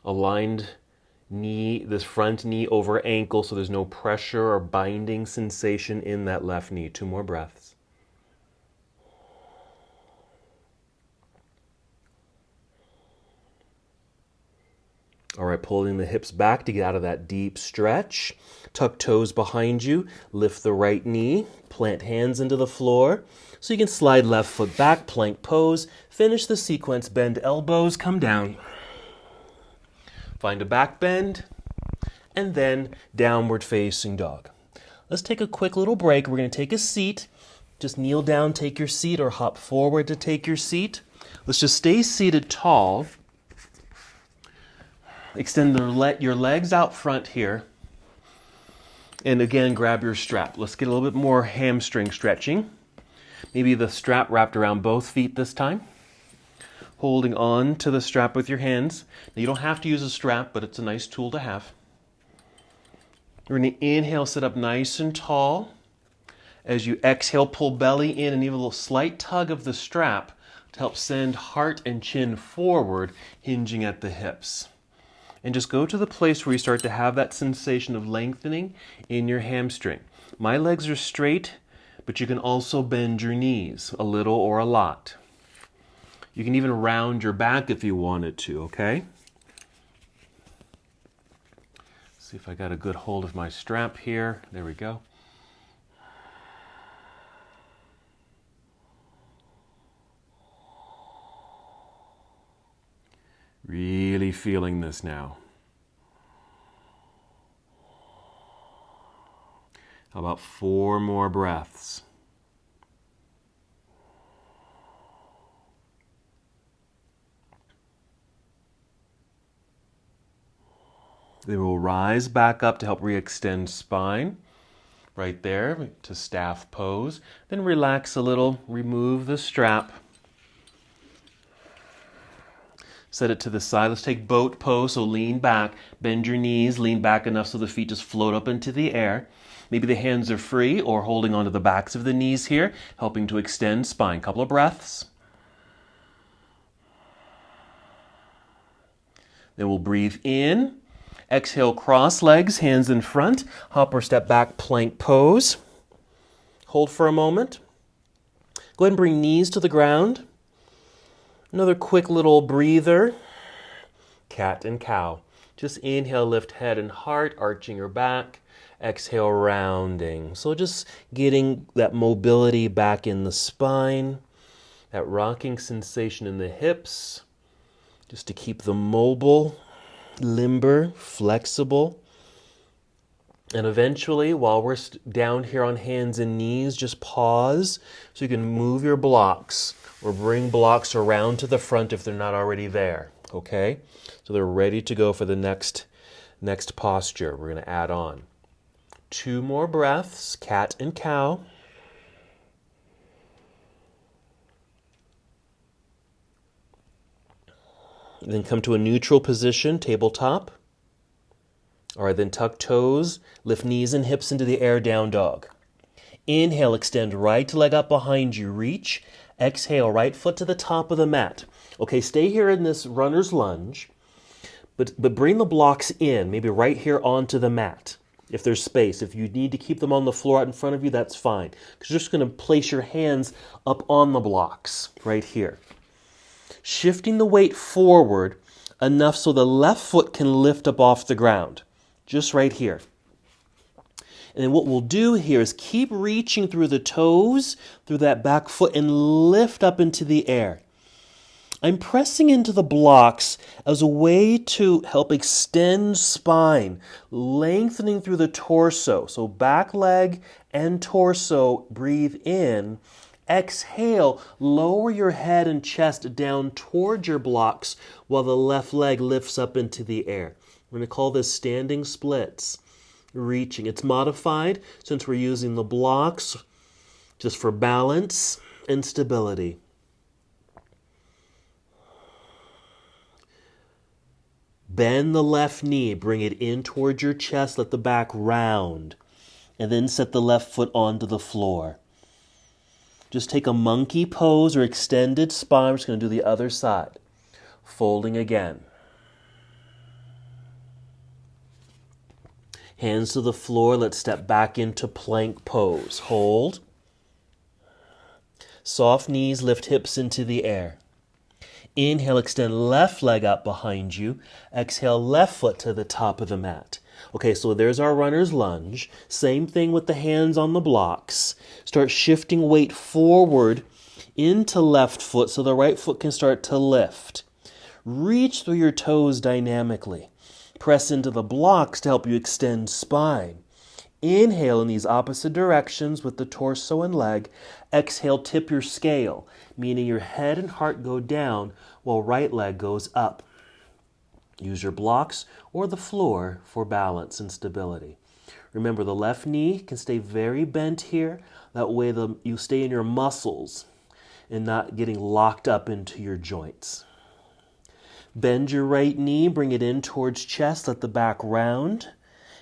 Aligned knee, this front knee over ankle so there's no pressure or binding sensation in that left knee. 2 more breaths. All right, pulling the hips back to get out of that deep stretch. Tuck toes behind you. Lift the right knee. Plant hands into the floor. So you can slide left foot back, plank pose. Finish the sequence, bend elbows, come down. Find a back bend, and then downward facing dog. Let's take a quick little break. We're going to take a seat. Just kneel down, take your seat, or hop forward to take your seat. Let's just stay seated tall. Extend your legs out front here. And again, grab your strap. Let's get a little bit more hamstring stretching. Maybe the strap wrapped around both feet this time. Holding on to the strap with your hands. Now, you don't have to use a strap, but it's a nice tool to have. We're going to inhale, sit up nice and tall. As you exhale, pull belly in and even a little slight tug of the strap to help send heart and chin forward, hinging at the hips. And just go to the place where you start to have that sensation of lengthening in your hamstring. My legs are straight, but you can also bend your knees a little or a lot. You can even round your back if you wanted to, okay? See if I got a good hold of my strap here. There we go. Really feeling this now. How about 4 more breaths? Then we'll rise back up to help re-extend spine. Right there to staff pose. Then relax a little, remove the strap. Set it to the side. Let's take boat pose, so lean back, bend your knees, lean back enough so the feet just float up into the air. Maybe the hands are free or holding onto the backs of the knees here, helping to extend spine. Couple of breaths. Then we'll breathe in. Exhale, cross legs, hands in front. Hop or step back, plank pose. Hold for a moment. Go ahead and bring knees to the ground. Another quick little breather. Cat and cow. Just inhale, lift head and heart, arching your back. Exhale, rounding. So just getting that mobility back in the spine, that rocking sensation in the hips, just to keep them mobile, limber, flexible. And eventually, while we're down here on hands and knees, just pause so you can move your blocks or bring blocks around to the front if they're not already there, okay? So they're ready to go for the next posture. We're going to add on 2 more breaths, cat and cow. Then come to a neutral position, tabletop. All right, then tuck toes, lift knees and hips into the air, down dog. Inhale, extend right leg up behind you, reach. Exhale, right foot to the top of the mat. Okay, stay here in this runner's lunge, but bring the blocks in, maybe right here onto the mat, if there's space. If you need to keep them on the floor out in front of you, that's fine. Because you're just going to place your hands up on the blocks right here. Shifting the weight forward enough so the left foot can lift up off the ground. Just right here. And then what we'll do here is keep reaching through the toes, through that back foot, and lift up into the air. I'm pressing into the blocks as a way to help extend spine, lengthening through the torso. So back leg and torso, breathe in. Exhale, lower your head and chest down towards your blocks while the left leg lifts up into the air. We're going to call this standing splits. Reaching. It's modified since we're using the blocks just for balance and stability. Bend the left knee, bring it in towards your chest, let the back round, and then set the left foot onto the floor. Just take a monkey pose or extended spine. We're just going to do the other side. Folding again. Hands to the floor. Let's step back into plank pose. Hold. Soft knees, lift hips into the air. Inhale, extend left leg up behind you. Exhale, left foot to the top of the mat. Okay, so there's our runner's lunge. Same thing with the hands on the blocks. Start shifting weight forward into left foot so the right foot can start to lift. Reach through your toes dynamically. Press into the blocks to help you extend spine. Inhale in these opposite directions with the torso and leg. Exhale, tip your scale, meaning your head and heart go down while right leg goes up. Use your blocks or the floor for balance and stability. Remember, the left knee can stay very bent here. That way you stay in your muscles and not getting locked up into your joints. Bend your right knee, bring it in towards chest, let the back round,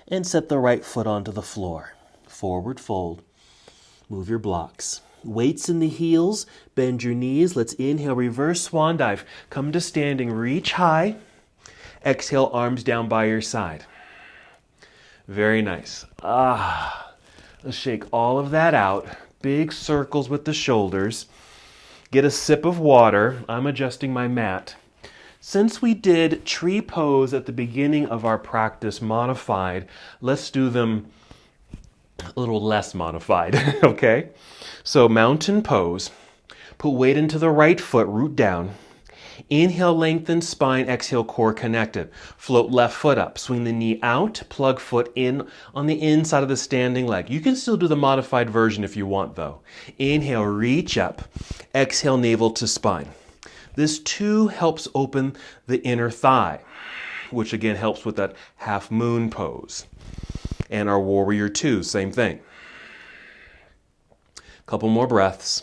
and set the right foot onto the floor. Forward fold. Move your blocks. Weights in the heels, bend your knees. Let's inhale, reverse swan dive. Come to standing, reach high. Exhale, arms down by your side. Very nice. Let's shake all of that out. Big circles with the shoulders. Get a sip of water. I'm adjusting my mat. Since we did tree pose at the beginning of our practice modified, let's do them a little less modified, okay? So mountain pose. Put weight into the right foot, root down. Inhale, lengthen spine, exhale, core connected. Float left foot up, swing the knee out, plug foot in on the inside of the standing leg. You can still do the modified version if you want though. Inhale, reach up. Exhale, navel to spine. This too helps open the inner thigh, which again helps with that half moon pose. And our warrior two, same thing. Couple more breaths.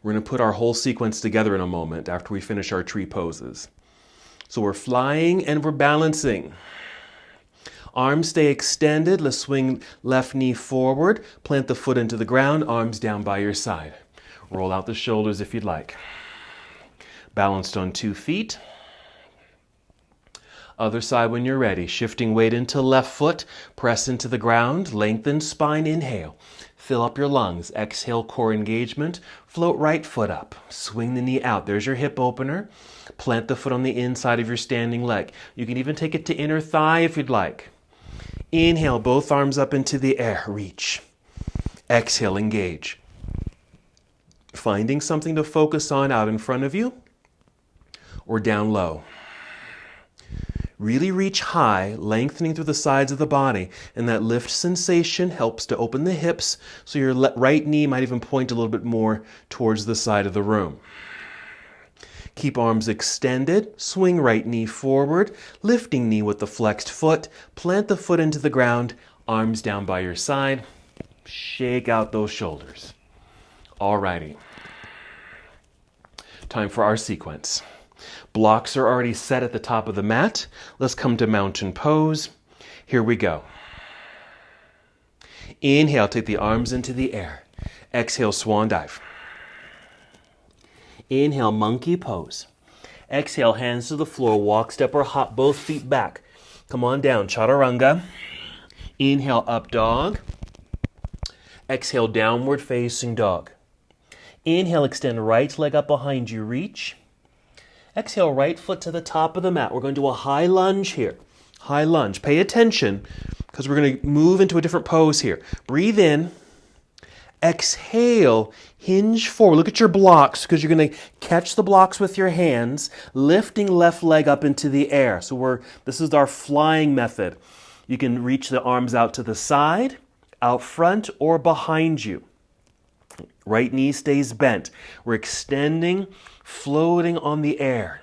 We're going to put our whole sequence together in a moment after we finish our tree poses. So we're flying and we're balancing. Arms stay extended. Let's swing left knee forward. Plant the foot into the ground. Arms down by your side. Roll out the shoulders if you'd like. Balanced on 2 feet. Other side when you're ready. Shifting weight into left foot. Press into the ground. Lengthen spine. Inhale. Fill up your lungs. Exhale, core engagement. Float right foot up. Swing the knee out. There's your hip opener. Plant the foot on the inside of your standing leg. You can even take it to inner thigh if you'd like. Inhale, both arms up into the air. Reach. Exhale, engage. Finding something to focus on out in front of you or down low. Really reach high, lengthening through the sides of the body, and that lift sensation helps to open the hips, so your right knee might even point a little bit more towards the side of the room. Keep arms extended, swing right knee forward, lifting knee with the flexed foot, plant the foot into the ground, arms down by your side, shake out those shoulders. Alrighty. Time for our sequence. Blocks are already set at the top of the mat. Let's come to mountain pose. Here we go. Inhale, take the arms into the air. Exhale, swan dive. Inhale, monkey pose. Exhale, hands to the floor, walk, step, or hop, both feet back. Come on down, chaturanga. Inhale, up dog. Exhale, downward facing dog. Inhale, extend right leg up behind you, reach. Exhale, right foot to the top of the mat. We're going to do a high lunge here. High lunge. Pay attention because we're going to move into a different pose here. Breathe in. Exhale, hinge forward. Look at your blocks because you're going to catch the blocks with your hands, lifting left leg up into the air. So this is our flying method. You can reach the arms out to the side, out front, or behind you. Right knee stays bent. We're extending, floating on the air.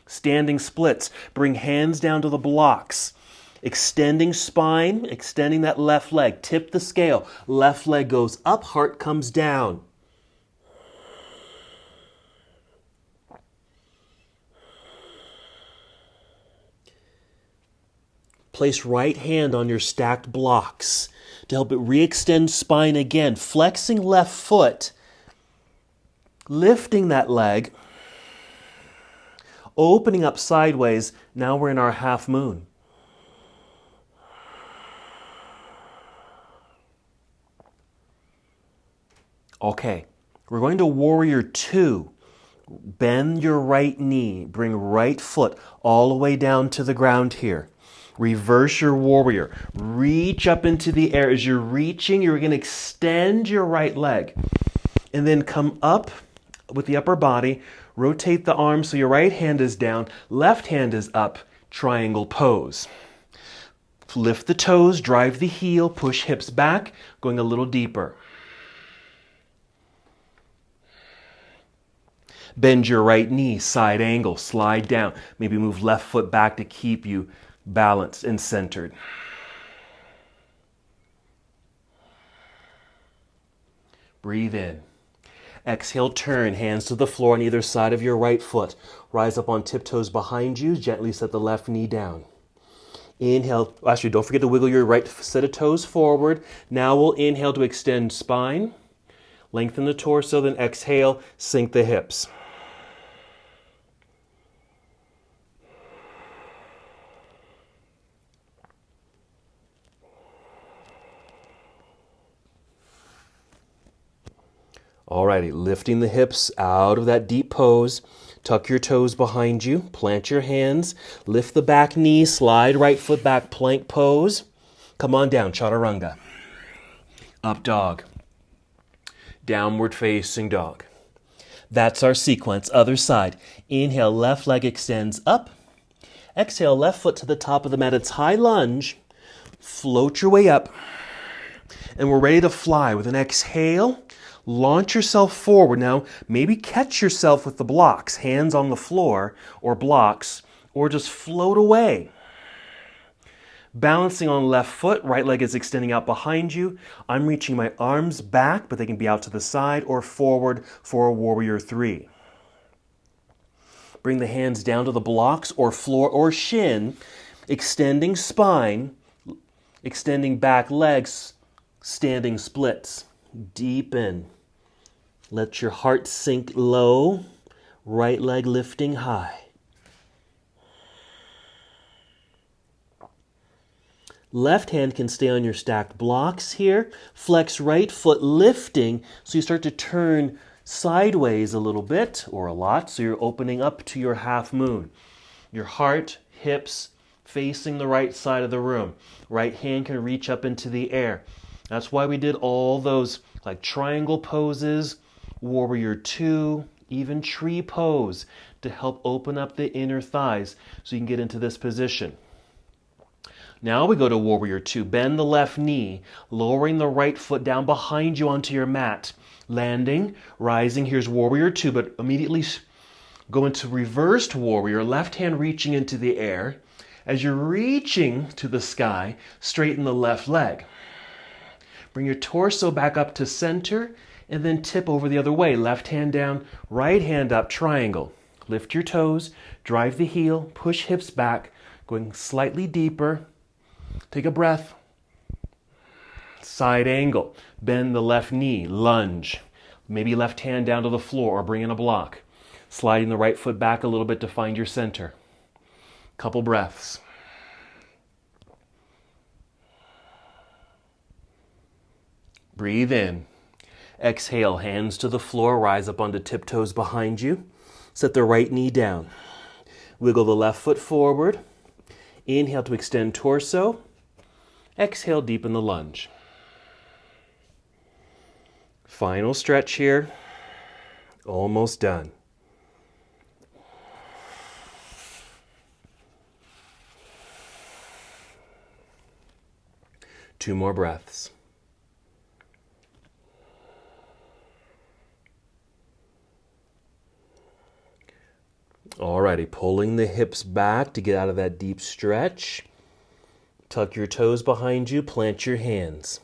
Standing splits. Bring hands down to the blocks. Extending spine, extending that left leg. Tip the scale. Left leg goes up, heart comes down. Place right hand on your stacked blocks to help it re-extend spine again. Flexing left foot, lifting that leg, opening up sideways. Now we're in our half moon. Okay, we're going to warrior two. Bend your right knee, bring right foot all the way down to the ground here. Reverse your warrior. Reach up into the air. As you're reaching, you're going to extend your right leg. And then come up with the upper body. Rotate the arms so your right hand is down. Left hand is up. Triangle pose. Lift the toes. Drive the heel. Push hips back. Going a little deeper. Bend your right knee. Side angle. Slide down. Maybe move left foot back to keep you balanced and centered. Breathe in. Exhale, turn, hands to the floor on either side of your right foot. Rise up on tiptoes behind you. Gently set the left knee down. Inhale. Actually, don't forget to wiggle your right set of toes forward. Now we'll inhale to extend spine. Lengthen the torso, then exhale, sink the hips. Alrighty, lifting the hips out of that deep pose. Tuck your toes behind you. Plant your hands. Lift the back knee. Slide right foot back, plank pose. Come on down, chaturanga. Up dog. Downward facing dog. That's our sequence. Other side. Inhale, left leg extends up. Exhale, left foot to the top of the mat. It's high lunge. Float your way up. And we're ready to fly with an exhale. Launch yourself forward. Now, maybe catch yourself with the blocks, hands on the floor or blocks, or just float away. Balancing on left foot, right leg is extending out behind you. I'm reaching my arms back, but they can be out to the side or forward for a warrior three. Bring the hands down to the blocks or floor or shin, extending spine, extending back legs, standing splits. Deepen. Let your heart sink low. Right leg lifting high. Left hand can stay on your stacked blocks here. Flex right foot lifting so you start to turn sideways a little bit or a lot, so you're opening up to your half moon. Your heart, hips facing the right side of the room. Right hand can reach up into the air. That's why we did all those like triangle poses, warrior two, even tree pose to help open up the inner thighs so you can get into this position. Now we go to warrior two. Bend the left knee, lowering the right foot down behind you onto your mat. Landing, rising. Here's warrior two, but immediately go into reversed warrior, left hand reaching into the air. As you're reaching to the sky, straighten the left leg. Bring your torso back up to center and then tip over the other way. Left hand down, right hand up, triangle. Lift your toes, drive the heel, push hips back, going slightly deeper. Take a breath. Side angle. Bend the left knee, lunge. Maybe left hand down to the floor or bring in a block. Sliding the right foot back a little bit to find your center. Couple breaths. Breathe in. Exhale, hands to the floor, rise up onto tiptoes behind you. Set the right knee down. Wiggle the left foot forward. Inhale to extend torso. Exhale, deepen the lunge. Final stretch here. Almost done. Two more breaths. Alrighty, pulling the hips back to get out of that deep stretch. Tuck your toes behind you, plant your hands.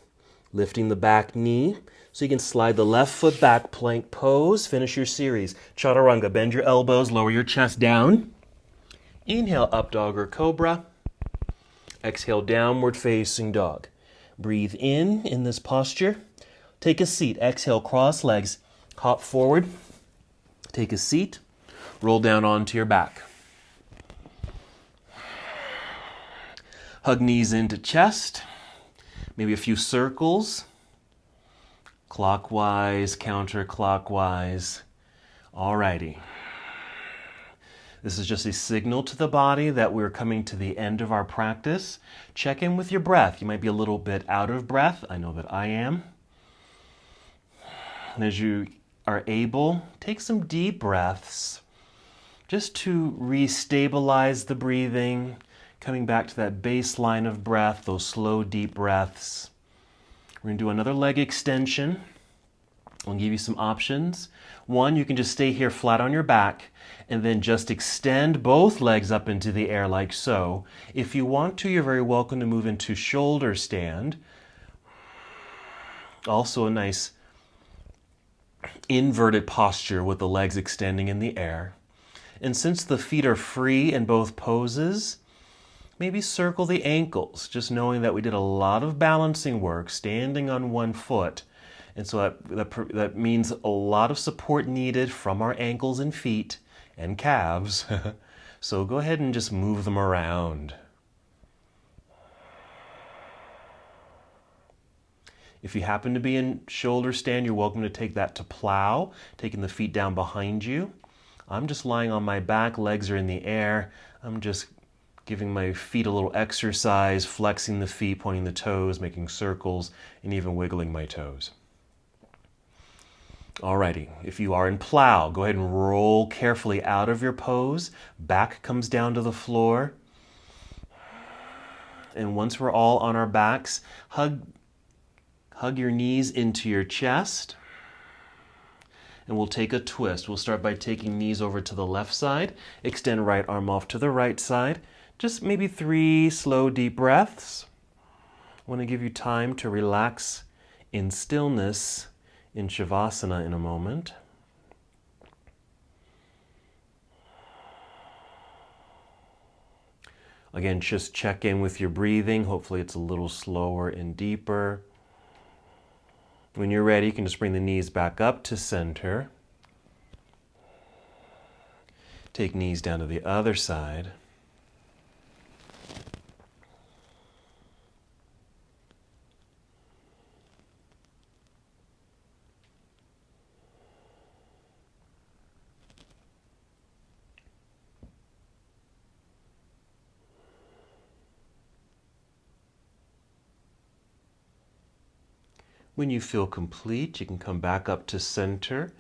Lifting the back knee so you can slide the left foot back, plank pose. Finish your series. Chaturanga, bend your elbows, lower your chest down. Inhale, up dog or cobra. Exhale, downward facing dog. Breathe in this posture. Take a seat. Exhale, cross legs. Hop forward. Take a seat. Roll down onto your back. Hug knees into chest. Maybe a few circles. Clockwise, counterclockwise. Alrighty. This is just a signal to the body that we're coming to the end of our practice. Check in with your breath. You might be a little bit out of breath. I know that I am. And as you are able, take some deep breaths just to re-stabilize the breathing, coming back to that baseline of breath, those slow, deep breaths. We're going to do another leg extension. I'll give you some options. One, you can just stay here flat on your back and then just extend both legs up into the air like so. If you want to, you're very welcome to move into shoulder stand. Also a nice inverted posture with the legs extending in the air. And since the feet are free in both poses, Maybe circle the ankles, just knowing that we did a lot of balancing work standing on one foot. And so that means a lot of support needed from our ankles and feet and calves. So go ahead and just move them around. If you happen to be in shoulder stand, you're welcome to take that to plow, taking the feet down behind you. I'm just lying on my back, legs are in the air. I'm just giving my feet a little exercise, flexing the feet, pointing the toes, making circles, and even wiggling my toes. Alrighty, if you are in plow, go ahead and roll carefully out of your pose. Back comes down to the floor. And once we're all on our backs, hug your knees into your chest. And we'll take a twist. We'll start by taking knees over to the left side. Extend right arm off to the right side. Just maybe 3 slow, deep breaths. I want to give you time to relax in stillness in Shavasana in a moment. Again, just check in with your breathing. Hopefully it's a little slower and deeper. When you're ready, you can just bring the knees back up to center. Take knees down to the other side. When you feel complete, you can come back up to center.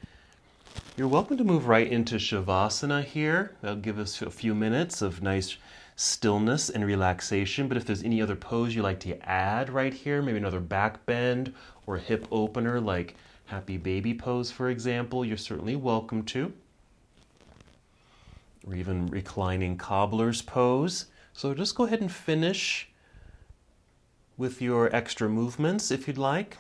You're welcome to move right into Shavasana here. That'll give us a few minutes of nice stillness and relaxation. But if there's any other pose you like to add right here, maybe another back bend or hip opener like Happy Baby pose, for example, you're certainly welcome to. Or even reclining cobbler's pose. So just go ahead and finish with your extra movements if you'd like.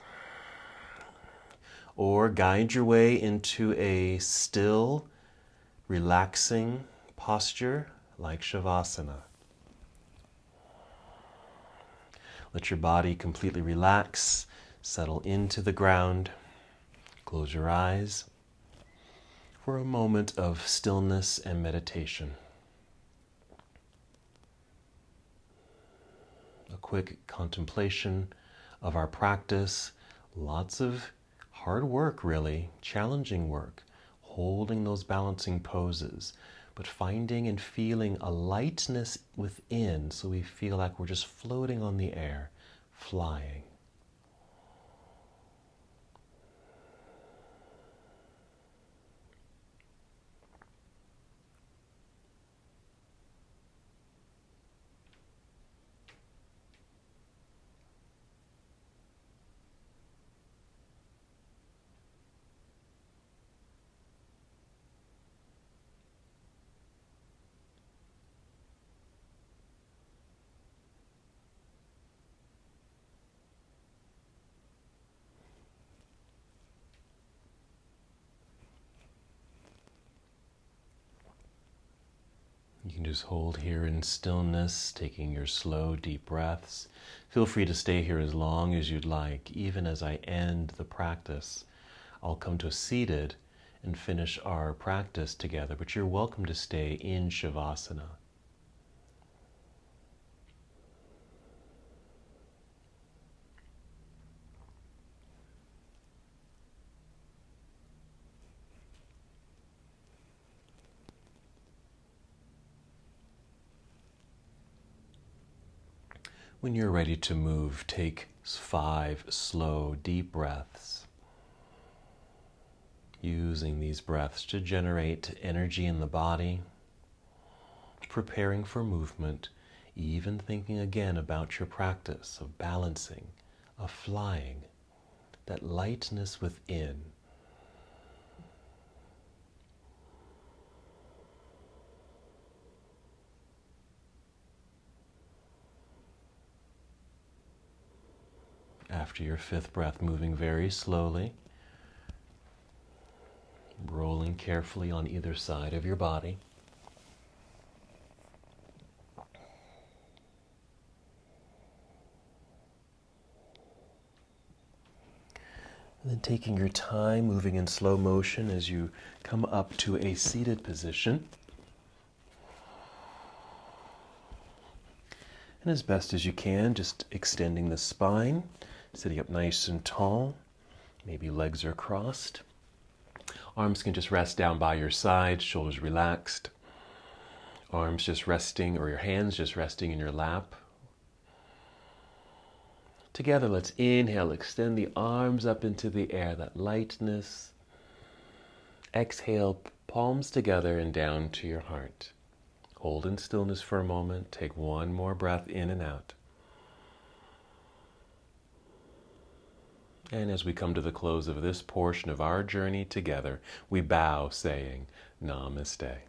Or guide your way into a still, relaxing posture like Shavasana. Let your body completely relax, settle into the ground. Close your eyes for a moment of stillness and meditation. A quick contemplation of our practice. Lots of hard work, really, challenging work, holding those balancing poses, but finding and feeling a lightness within so we feel like we're just floating on the air, flying. You can just hold here in stillness, taking your slow, deep breaths. Feel free to stay here as long as you'd like. Even as I end the practice, I'll come to a seated and finish our practice together, but you're welcome to stay in Shavasana. When you're ready to move, take 5 slow, deep breaths. Using these breaths to generate energy in the body, preparing for movement, even thinking again about your practice of balancing, of flying, that lightness within. After your 5th breath, moving very slowly, rolling carefully on either side of your body. And then taking your time, moving in slow motion as you come up to a seated position. And as best as you can, just extending the spine, sitting up nice and tall. Maybe legs are crossed. Arms can just rest down by your side, shoulders relaxed. Arms just resting, or your hands just resting in your lap. Together, let's inhale, extend the arms up into the air, that lightness. Exhale, palms together and down to your heart. Hold in stillness for a moment. Take one more breath in and out. And as we come to the close of this portion of our journey together, we bow saying, Namaste.